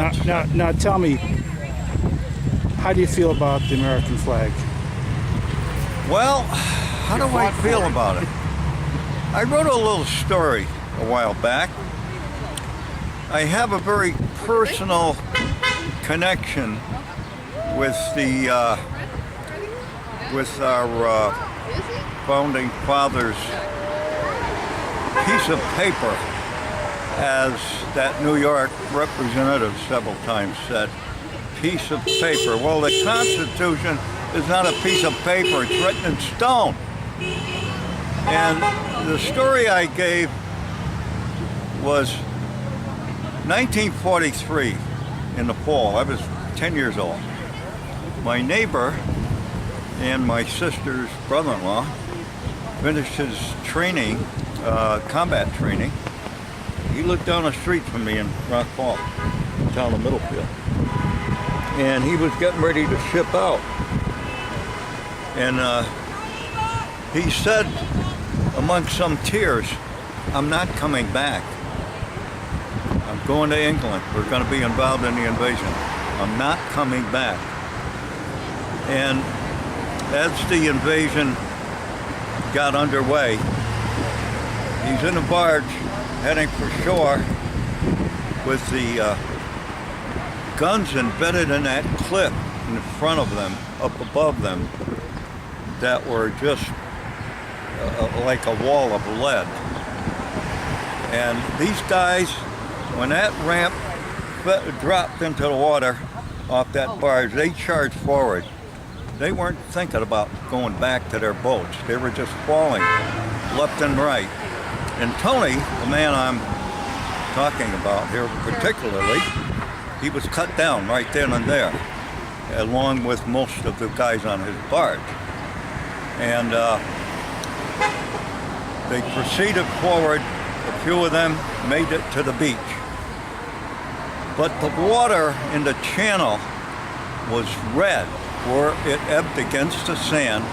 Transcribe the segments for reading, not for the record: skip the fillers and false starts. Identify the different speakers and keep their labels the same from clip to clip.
Speaker 1: months.
Speaker 2: Now tell me, how do you feel about the American flag?
Speaker 1: Well, how do I feel about it? I wrote a little story a while back. I have a very personal connection with our founding fathers' piece of paper, as that New York representative several times said, piece of paper. Well, the Constitution is not a piece of paper, it's written in stone. And the story I gave was 1943 in the fall. I was 10 years old. My neighbor and my sister's brother-in-law finished his training, combat training. He lived down the street from me in Rock Falls, the town of Middlefield. And he was getting ready to ship out. And he said, amongst some tears, "I'm not coming back. I'm going to England. We're going to be involved in the invasion. I'm not coming back." And as the invasion got underway, he's in a barge heading for shore with the guns embedded in that cliff in front of them, up above them, that were just like a wall of lead. And these guys, when that ramp dropped into the water off that barge, they charged forward. They weren't thinking about going back to their boats. They were just falling left and right. And Tony, the man I'm talking about here particularly, he was cut down right then and there, along with most of the guys on his barge. And they proceeded forward. A few of them made it to the beach. But the water in the channel was red, where it ebbed against the sand,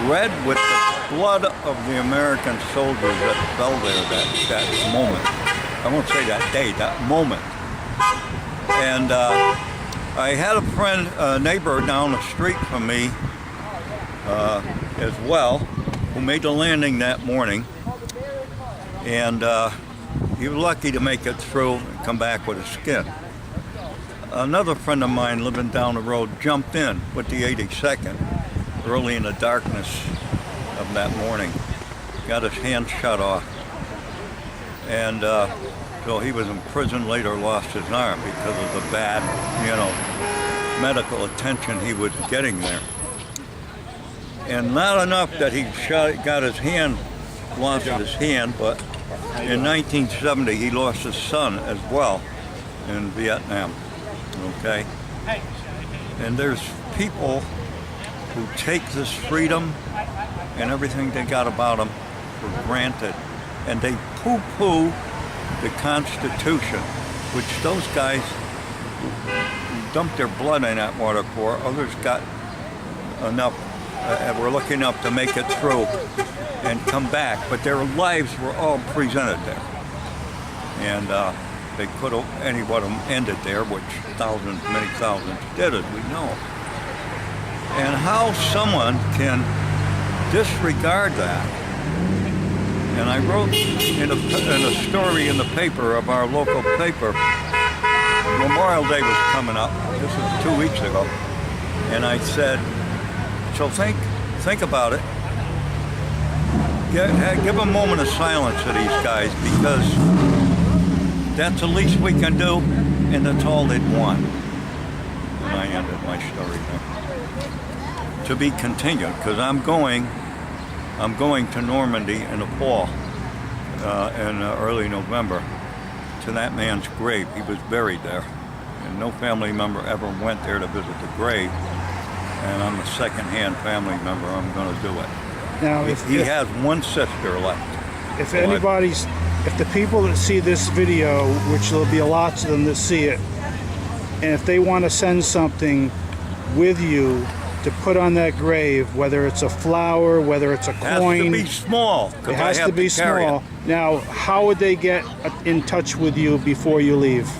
Speaker 1: red with the blood of the American soldiers that fell there that moment. I won't say that day, that moment. And I had a friend, a neighbor down the street from me as well, who made the landing that morning. And he was lucky to make it through and come back with a skin. Another friend of mine living down the road jumped in with the 82nd early in the darkness of that morning. Got his hand shut off. And so he was in prison, later lost his arm because of the bad, medical attention he was getting there. And not enough that he got his hand, lost his hand, but in 1970 he lost his son as well in Vietnam. Okay? And there's people who take this freedom and everything they got about them for granted, and they poo-poo the Constitution, which those guys dumped their blood in that water for. Others got enough, were lucky enough to make it through and come back, but their lives were all presented there. And they could have, any one of them ended there, which thousands, many thousands did, as we know. And how someone can disregard that. And I wrote in a story in the paper of our local paper, Memorial Day was coming up, this was 2 weeks ago, and I said, so think about it. Give a moment of silence to these guys, because that's the least we can do, and that's all they'd want. And I ended my story there. To be continued, because I'm going to Normandy in the fall, in early November, to that man's grave. He was buried there, and no family member ever went there to visit the grave. And I'm a second-hand family member. I'm going to do it.
Speaker 2: Now,
Speaker 1: he has one sister left.
Speaker 2: If if the people that see this video, which there'll be lots of them that see it, and if they want to send something with you to put on that grave, whether it's a flower, whether it's a coin,
Speaker 1: it has to be small.
Speaker 2: It has to be small. Now, how would they get in touch with you before you leave?